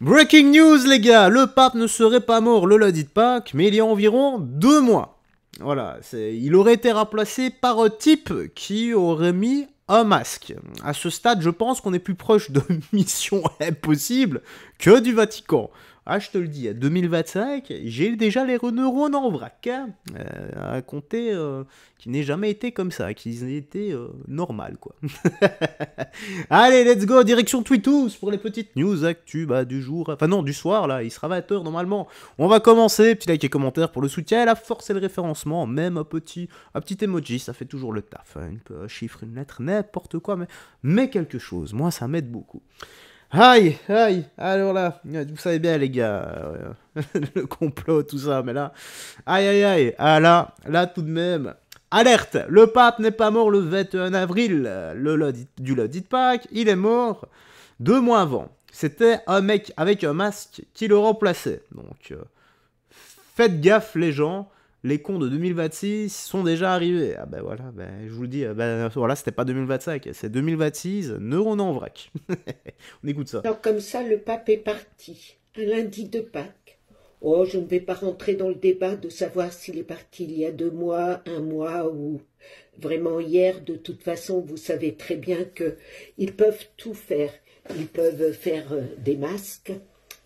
Breaking news les gars, le pape ne serait pas mort le lundi de Pâques, mais il y a environ 2 mois. Voilà, il aurait été remplacé par un type qui aurait mis un masque. À ce stade, je pense qu'on est plus proche de Mission Impossible que du Vatican. Ah, je te le dis, à 2025, j'ai déjà les neurones en vrac. Hein, à compter qui n'ait jamais été comme ça, qu'ils aient été normal, quoi. Allez, let's go, direction Tweetous pour les petites news actu du jour. Enfin non, du soir, là, il sera 20h normalement. On va commencer, petit like et commentaire pour le soutien, la force et le référencement, même un petit emoji, ça fait toujours le taf. Hein. Un chiffre, une lettre, n'importe quoi, mais quelque chose, moi ça m'aide beaucoup. Aïe, aïe, alors là, vous savez bien les gars, le complot, tout ça, mais là, aïe, aïe, aïe, ah là tout de même, alerte, le pape n'est pas mort le 21 avril, du lundi de Pâques, il est mort 2 mois avant. C'était un mec avec un masque qui le remplaçait, donc faites gaffe les gens. Les cons de 2026 sont déjà arrivés. Ah ben voilà, ben, je vous le dis, ben, voilà, c'était pas 2025, c'est 2026, neurones en vrac. On écoute ça. Alors comme ça, le pape est parti, un lundi de Pâques. Oh, je ne vais pas rentrer dans le débat de savoir s'il est parti il y a 2 mois, 1 mois ou vraiment hier. De toute façon, vous savez très bien qu'ils peuvent tout faire. Ils peuvent faire des masques,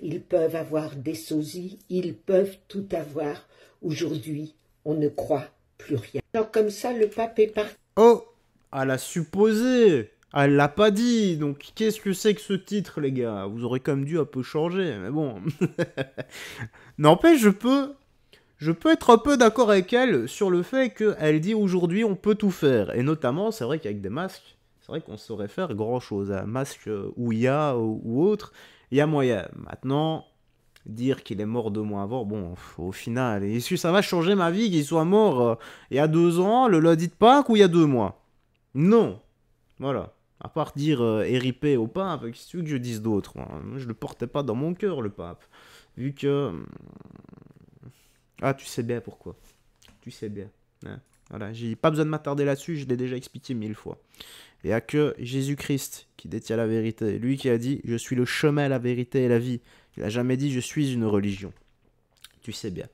ils peuvent avoir des sosies, ils peuvent tout avoir. Aujourd'hui, on ne croit plus rien. Alors comme ça, le pape est parti. Oh, elle a supposé. Elle l'a pas dit. Donc qu'est-ce que c'est que ce titre, les gars? Vous aurez quand même dû un peu changer, mais bon. N'empêche, je peux être un peu d'accord avec elle sur le fait qu'elle dit aujourd'hui on peut tout faire. Et notamment, c'est vrai qu'avec des masques, c'est vrai qu'on saurait faire grand chose. Un masque Ouya ou autre, il y a moyen. Maintenant, dire qu'il est mort 2 mois avant, bon, au final, est-ce que ça va changer ma vie qu'il soit mort il y a 2 ans, le lundi de Pâques, ou il y a 2 mois? Non. Voilà. À part dire RIP au pape, qu'est-ce que tu veux que je dise d'autre? Moi, je le portais pas dans mon cœur, le pape. Vu que... Ah, tu sais bien pourquoi. Tu sais bien. Hein. Voilà, j'ai pas besoin de m'attarder là-dessus, je l'ai déjà expliqué 1000 fois. Il n'y a que Jésus-Christ qui détient la vérité. Lui qui a dit « Je suis le chemin, la vérité et la vie ». Il n'a jamais dit « Je suis une religion ». Tu sais bien.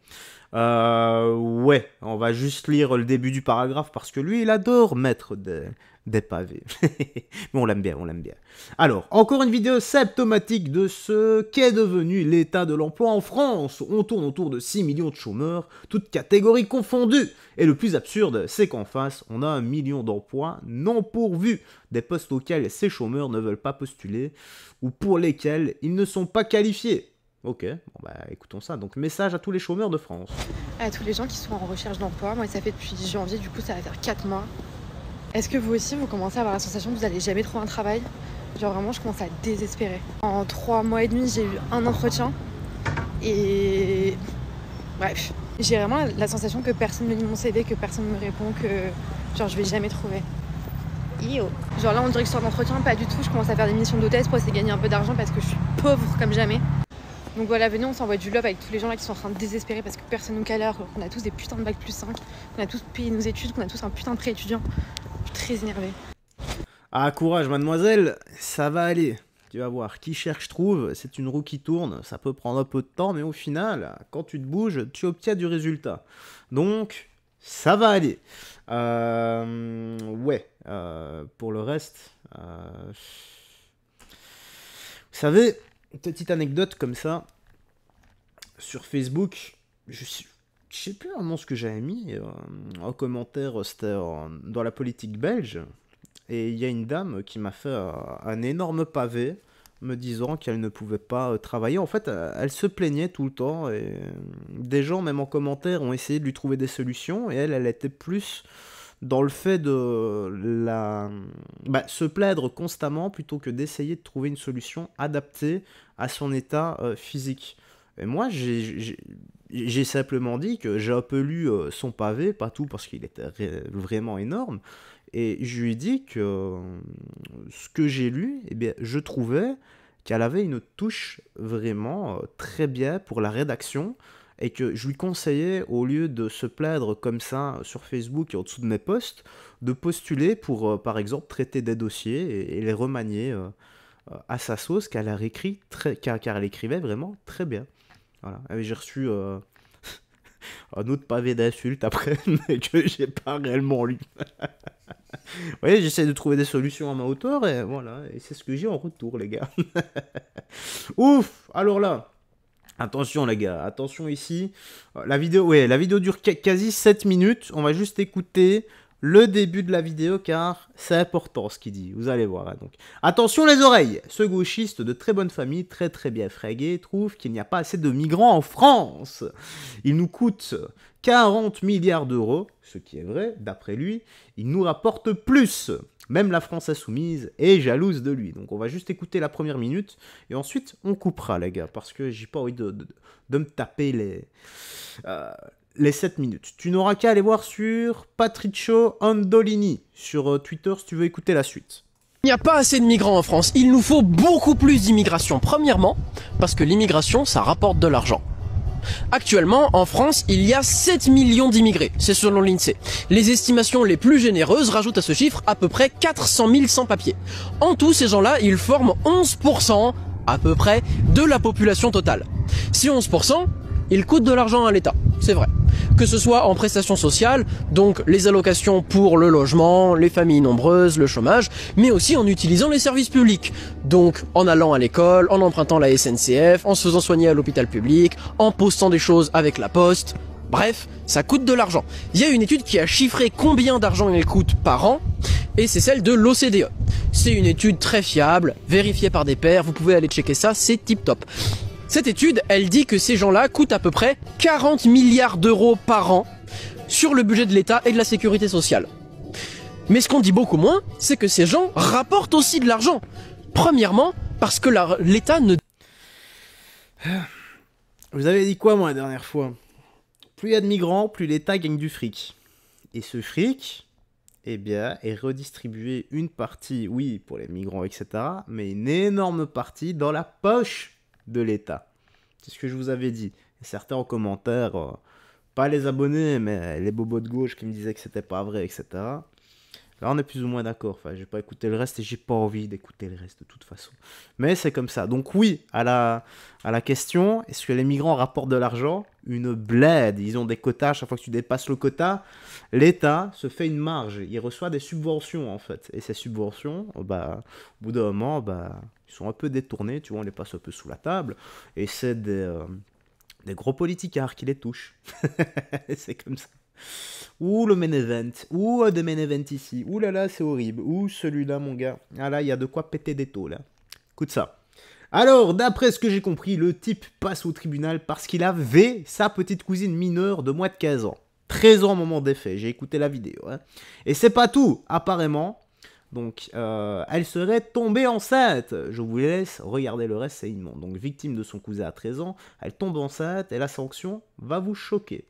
Ouais, on va juste lire le début du paragraphe parce que lui, il adore mettre des pavés. Mais on l'aime bien, on l'aime bien. Alors, encore une vidéo symptomatique de ce qu'est devenu l'état de l'emploi en France. On tourne autour de 6 millions de chômeurs, toutes catégories confondues. Et le plus absurde, c'est qu'en face, on a 1 million d'emplois non pourvus. Des postes auxquels ces chômeurs ne veulent pas postuler ou pour lesquels ils ne sont pas qualifiés. Ok, bon bah écoutons ça. Donc message à tous les chômeurs de France. À tous les gens qui sont en recherche d'emploi, moi ça fait depuis janvier, du coup ça va faire 4 mois. Est-ce que vous aussi vous commencez à avoir la sensation que vous n'allez jamais trouver un travail? Genre vraiment je commence à désespérer. En 3 mois et demi j'ai eu un entretien et... Bref. J'ai vraiment la sensation que personne ne lit mon CV, que personne ne me répond, que genre je vais jamais trouver. Yo. Genre là on dirait que sur l'entretien, pas du tout, je commence à faire des missions d'hôtesse pour essayer de gagner un peu d'argent parce que je suis pauvre comme jamais. Donc voilà, venez, on s'envoie du love avec tous les gens là qui sont en train de désespérer parce que personne nous cale, qu'on a tous des putains de bac plus 5, qu'on a tous payé nos études, qu'on a tous un putain de prêt étudiant. Je suis très énervée. Ah, courage, mademoiselle, ça va aller. Tu vas voir, qui cherche trouve, c'est une roue qui tourne, ça peut prendre un peu de temps, mais au final, quand tu te bouges, tu obtiens du résultat. Donc, ça va aller. Ouais, pour le reste, vous savez, petite anecdote comme ça, sur Facebook, je sais plus vraiment ce que j'avais mis en commentaire, c'était dans la politique belge, et il y a une dame qui m'a fait un énorme pavé, me disant qu'elle ne pouvait pas travailler. En fait, elle se plaignait tout le temps, et des gens, même en commentaire, ont essayé de lui trouver des solutions, et elle était plus dans le fait de se plaindre constamment plutôt que d'essayer de trouver une solution adaptée à son état physique. Et moi, j'ai simplement dit que j'ai un peu lu son pavé, pas tout parce qu'il était vraiment énorme, et je lui ai dit que ce que j'ai lu, eh bien, je trouvais qu'elle avait une touche vraiment très bien pour la rédaction, et que je lui conseillais, au lieu de se plaindre comme ça sur Facebook et en dessous de mes posts, de postuler pour, par exemple, traiter des dossiers et les remanier à sa sauce, car elle écrivait vraiment très bien. Voilà. Et j'ai reçu un autre pavé d'insultes après, mais que j'ai pas réellement lu. Vous voyez, j'essaie de trouver des solutions à ma hauteur, et voilà, et c'est ce que j'ai en retour, les gars. Ouf! Alors là, attention les gars, attention ici. La vidéo dure quasi 7 minutes. On va juste écouter le début de la vidéo car c'est important ce qu'il dit. Vous allez voir. Hein, donc. Attention les oreilles. Ce gauchiste de très bonne famille, très très bien fringué, trouve qu'il n'y a pas assez de migrants en France. Il nous coûte 40 milliards d'euros, ce qui est vrai, d'après lui. Il nous rapporte plus. Même la France insoumise est jalouse de lui. Donc on va juste écouter la première minute et ensuite on coupera les gars parce que j'ai pas envie de me taper les 7 minutes. Tu n'auras qu'à aller voir sur Patricio Andolini sur Twitter si tu veux écouter la suite. Il n'y a pas assez de migrants en France. Il nous faut beaucoup plus d'immigration. Premièrement, parce que l'immigration, ça rapporte de l'argent. Actuellement, en France, il y a 7 millions d'immigrés, c'est selon l'INSEE. Les estimations les plus généreuses rajoutent à ce chiffre à peu près 400 000 sans-papiers. En tout, ces gens-là, ils forment 11% à peu près de la population totale. Si 11%, ils coûtent de l'argent à l'État, c'est vrai. Que ce soit en prestations sociales, donc les allocations pour le logement, les familles nombreuses, le chômage, mais aussi en utilisant les services publics. Donc en allant à l'école, en empruntant la SNCF, en se faisant soigner à l'hôpital public, en postant des choses avec la poste. Bref, ça coûte de l'argent. Il y a une étude qui a chiffré combien d'argent il coûte par an, et c'est celle de l'OCDE. C'est une étude très fiable, vérifiée par des pairs, vous pouvez aller checker ça, c'est tip top. Cette étude, elle dit que ces gens-là coûtent à peu près 40 milliards d'euros par an sur le budget de l'État et de la sécurité sociale. Mais ce qu'on dit beaucoup moins, c'est que ces gens rapportent aussi de l'argent. Premièrement, parce que l'État ne... Vous avez dit quoi moi la dernière fois? Plus il y a de migrants, plus l'État gagne du fric. Et ce fric, eh bien, est redistribué une partie, oui, pour les migrants, etc., mais une énorme partie dans la poche de l'État. C'est ce que je vous avais dit. Et certains en commentaire, pas les abonnés, mais les bobos de gauche qui me disaient que c'était pas vrai, etc. Là, on est plus ou moins d'accord. Enfin, j'ai pas écouté le reste et j'ai pas envie d'écouter le reste de toute façon. Mais c'est comme ça. Donc oui, à la question, est-ce que les migrants rapportent de l'argent? Une bled. Ils ont des quotas. À chaque fois que tu dépasses le quota, l'État se fait une marge. Il reçoit des subventions, en fait. Et ces subventions, bah, au bout d'un moment, bah, ils sont un peu détournés. Tu vois, on les passe un peu sous la table. Et c'est des gros politicards qui les touchent. C'est comme ça. Ou le main event, ou des main event ici, ou là là c'est horrible, ou celui-là mon gars, ah là il y a de quoi péter des taux là. Écoute ça. Alors d'après ce que j'ai compris, le type passe au tribunal parce qu'il avait sa petite cousine mineure de moins de 15 ans. 13 ans au moment des faits, j'ai écouté la vidéo. Hein. Et c'est pas tout, apparemment. Donc elle serait tombée enceinte. Je vous laisse regarder le reste, c'est immonde. Donc victime de son cousin à 13 ans, elle tombe enceinte et la sanction va vous choquer.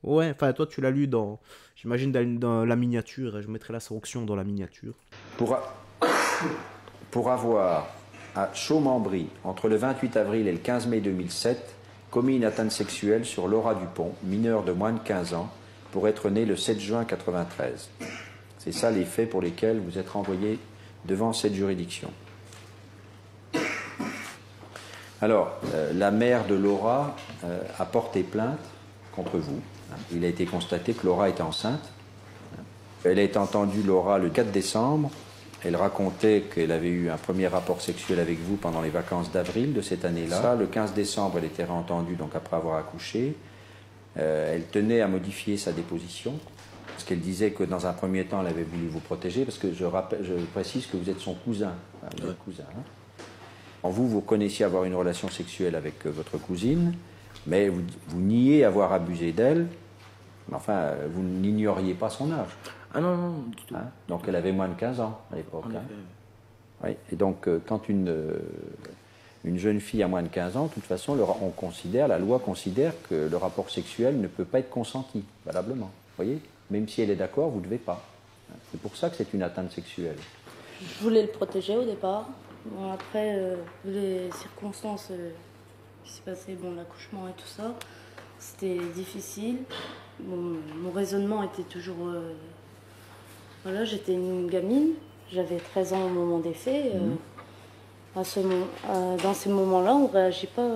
Ouais, enfin toi tu l'as lu dans, j'imagine dans la miniature, je mettrai la sanction dans la miniature. Pour avoir à Chaumembry, entre le 28 avril et le 15 mai 2007, commis une atteinte sexuelle sur Laura Dupont, mineure de moins de 15 ans, pour être née le 7 juin 1993. C'est ça les faits pour lesquels vous êtes renvoyé devant cette juridiction. Alors, la mère de Laura a porté plainte contre vous. Il a été constaté que Laura était enceinte. Elle a été entendue, Laura, le 4 décembre. Elle racontait qu'elle avait eu un premier rapport sexuel avec vous pendant les vacances d'avril de cette année-là. Le 15 décembre, elle était réentendue, donc après avoir accouché. Elle tenait à modifier sa déposition, parce qu'elle disait que dans un premier temps, elle avait voulu vous protéger, parce que je précise que vous êtes son cousin. Vous êtes cousin, hein. Vous connaissiez avoir une relation sexuelle avec votre cousine, mais vous niez avoir abusé d'elle, mais enfin, vous n'ignoriez pas son âge. Ah non, non, du tout. Hein, donc elle avait moins de 15 ans à l'époque. Hein. Oui, et donc quand une jeune fille a moins de 15 ans, de toute façon, la loi considère que le rapport sexuel ne peut pas être consenti, valablement. Vous voyez? Même si elle est d'accord, vous ne devez pas. C'est pour ça que c'est une atteinte sexuelle. Je voulais le protéger au départ. Bon, après, vu les circonstances qui s'est passé, bon, l'accouchement et tout ça, c'était difficile. Bon, mon raisonnement était toujours... voilà, j'étais une gamine, j'avais 13 ans au moment des faits. dans ces moments-là, on ne réagit pas.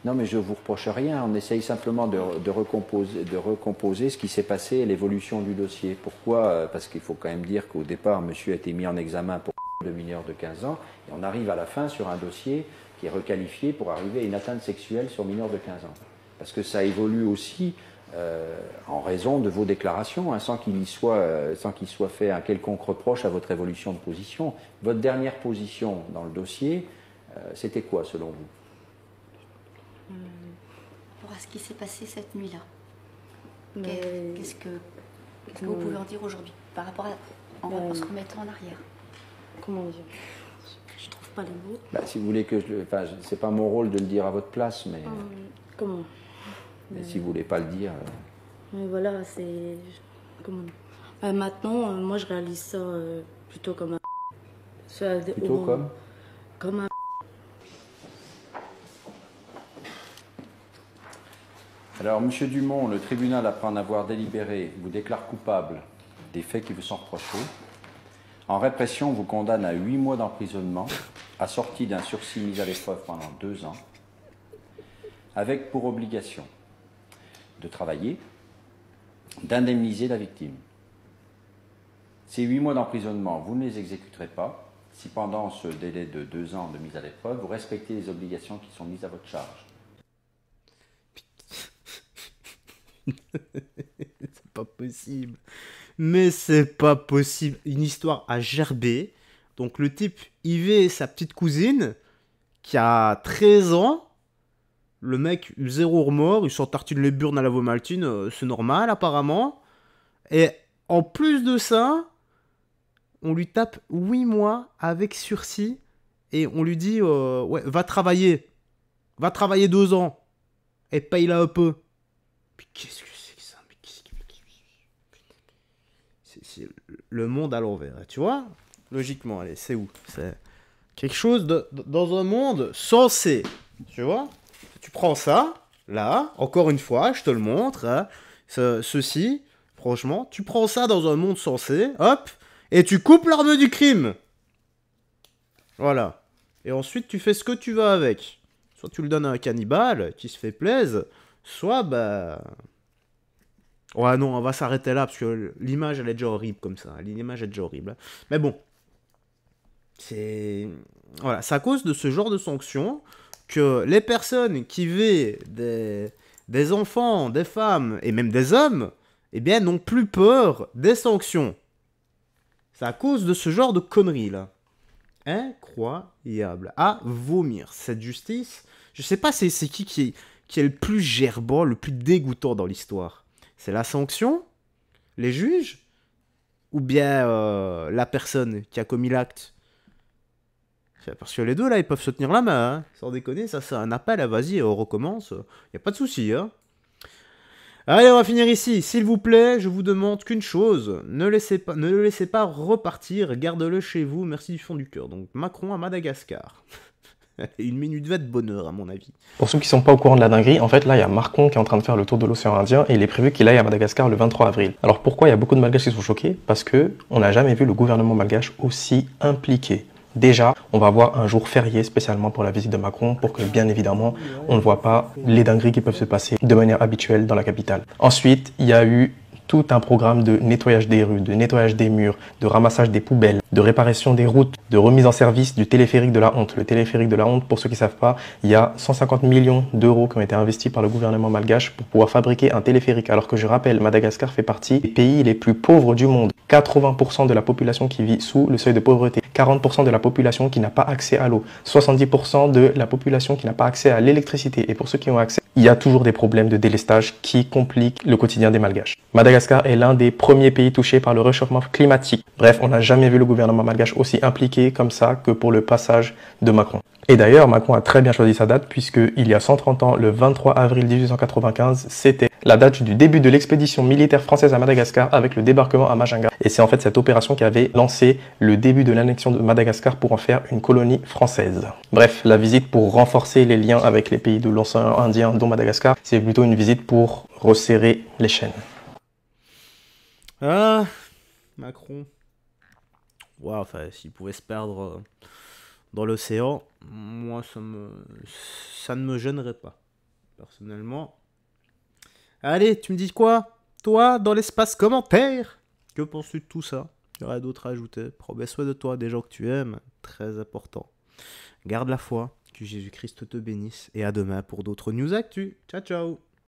Non, mais je ne vous reproche rien. On essaye simplement de recomposer ce qui s'est passé et l'évolution du dossier. Pourquoi? Parce qu'il faut quand même dire qu'au départ, monsieur a été mis en examen pour de mineur de 15 ans, et on arrive à la fin sur un dossier qui est requalifié pour arriver à une atteinte sexuelle sur mineur de 15 ans. Parce que ça évolue aussi en raison de vos déclarations, hein, sans qu'il soit fait un quelconque reproche à votre évolution de position. Votre dernière position dans le dossier, c'était quoi selon vous? Pour ce qui s'est passé cette nuit-là. Mais- Qu'est-ce que vous pouvez en dire aujourd'hui par rapport à en se remettant en arrière? Comment dire? Je trouve pas les mots. Bah, si vous voulez que c'est pas mon rôle de le dire à votre place, mais, Comment? mais si vous voulez pas le dire. Mais voilà, c'est. Comment dire? Maintenant, moi je réalise ça plutôt comme un. Plutôt comme Comme un. Alors, Monsieur Dumont, le tribunal, après en avoir délibéré, vous déclare coupable des faits qui vous sont reprochés. En répression, vous condamne à 8 mois d'emprisonnement, assorti d'un sursis mis à l'épreuve pendant 2 ans, avec pour obligation de travailler, d'indemniser la victime. Ces 8 mois d'emprisonnement, vous ne les exécuterez pas si pendant ce délai de 2 ans de mise à l'épreuve, vous respectez les obligations qui sont mises à votre charge. C'est pas possible. Mais c'est pas possible. Une histoire à gerber. Donc le type, il veut sa petite cousine qui a 13 ans. Le mec, zéro remords, il s'entartine les burnes à la vomaltine, c'est normal apparemment. Et en plus de ça, on lui tape 8 mois avec sursis et on lui dit ouais, va travailler 2 ans et paye-la un peu. Mais qu'est-ce que c'est que ça? Mais c'est le monde à l'envers, tu vois? Logiquement, allez, c'est où? C'est quelque chose dans un monde censé, tu vois? Tu prends ça, là, encore une fois, je te le montre, hein, ceci, franchement, tu prends ça dans un monde censé, hop, et tu coupes l'arme du crime. Voilà. Et ensuite, tu fais ce que tu veux avec. Soit tu le donnes à un cannibale qui se fait plaisir, soit, bah... Ouais, non, on va s'arrêter là, parce que l'image, elle est déjà horrible comme ça. L'image est déjà horrible. Mais bon. C'est... Voilà, c'est à cause de ce genre de sanctions que les personnes qui veulent des enfants, des femmes, et même des hommes, eh bien, n'ont plus peur des sanctions. C'est à cause de ce genre de conneries, là. Incroyable. À vomir. Cette justice, je sais pas c'est qui est le plus gerbant, le plus dégoûtant dans l'histoire. C'est la sanction, les juges, ou bien la personne qui a commis l'acte. Parce que les deux, là, ils peuvent se tenir la main, hein. Sans déconner, ça c'est un appel à vas-y, on recommence. Y a pas de souci, hein. Allez, on va finir ici. S'il vous plaît, je vous demande qu'une chose. Ne le laissez pas repartir. Garde-le chez vous. Merci du fond du cœur. Donc, Macron à Madagascar. Une minute va de bonheur, à mon avis. Pour ceux qui ne sont pas au courant de la dinguerie, en fait, là, il y a Macron qui est en train de faire le tour de l'océan Indien et il est prévu qu'il aille à Madagascar le 23 avril. Alors, pourquoi il y a beaucoup de Malgaches qui sont choqués? Parce que on n'a jamais vu le gouvernement malgache aussi impliqué. Déjà, on va avoir un jour férié spécialement pour la visite de Macron pour que, bien évidemment, on ne voit pas les dingueries qui peuvent se passer de manière habituelle dans la capitale. Ensuite, il y a eu tout un programme de nettoyage des rues, de nettoyage des murs, de ramassage des poubelles, de réparation des routes, de remise en service du téléphérique de la honte. Le téléphérique de la honte, pour ceux qui ne savent pas, il y a 150 millions d'euros qui ont été investis par le gouvernement malgache pour pouvoir fabriquer un téléphérique. Alors que je rappelle, Madagascar fait partie des pays les plus pauvres du monde. 80% de la population qui vit sous le seuil de pauvreté, 40% de la population qui n'a pas accès à l'eau, 70% de la population qui n'a pas accès à l'électricité. Et pour ceux qui ont accès, il y a toujours des problèmes de délestage qui compliquent le quotidien des Malgaches. Madagascar est l'un des premiers pays touchés par le réchauffement climatique. Bref, on n'a jamais vu le gouvernement malgache aussi impliqué comme ça que pour le passage de Macron. Et d'ailleurs, Macron a très bien choisi sa date puisqu'il y a 130 ans, le 23 avril 1895, c'était la date du début de l'expédition militaire française à Madagascar avec le débarquement à Majinga. Et c'est en fait cette opération qui avait lancé le début de l'annexion de Madagascar pour en faire une colonie française. Bref, la visite pour renforcer les liens avec les pays de l'océan Indien, dont Madagascar, c'est plutôt une visite pour resserrer les chaînes. Ah, Macron. Ouais, enfin, s'il pouvait se perdre dans l'océan, moi, ça ne me gênerait pas, personnellement. Allez, tu me dis quoi? Toi, dans l'espace commentaire, que penses-tu de tout ça? Il y aurait d'autres à ajouter. Prends soin de toi, des gens que tu aimes, très important. Garde la foi, que Jésus-Christ te bénisse, et à demain pour d'autres news actu. Ciao, ciao!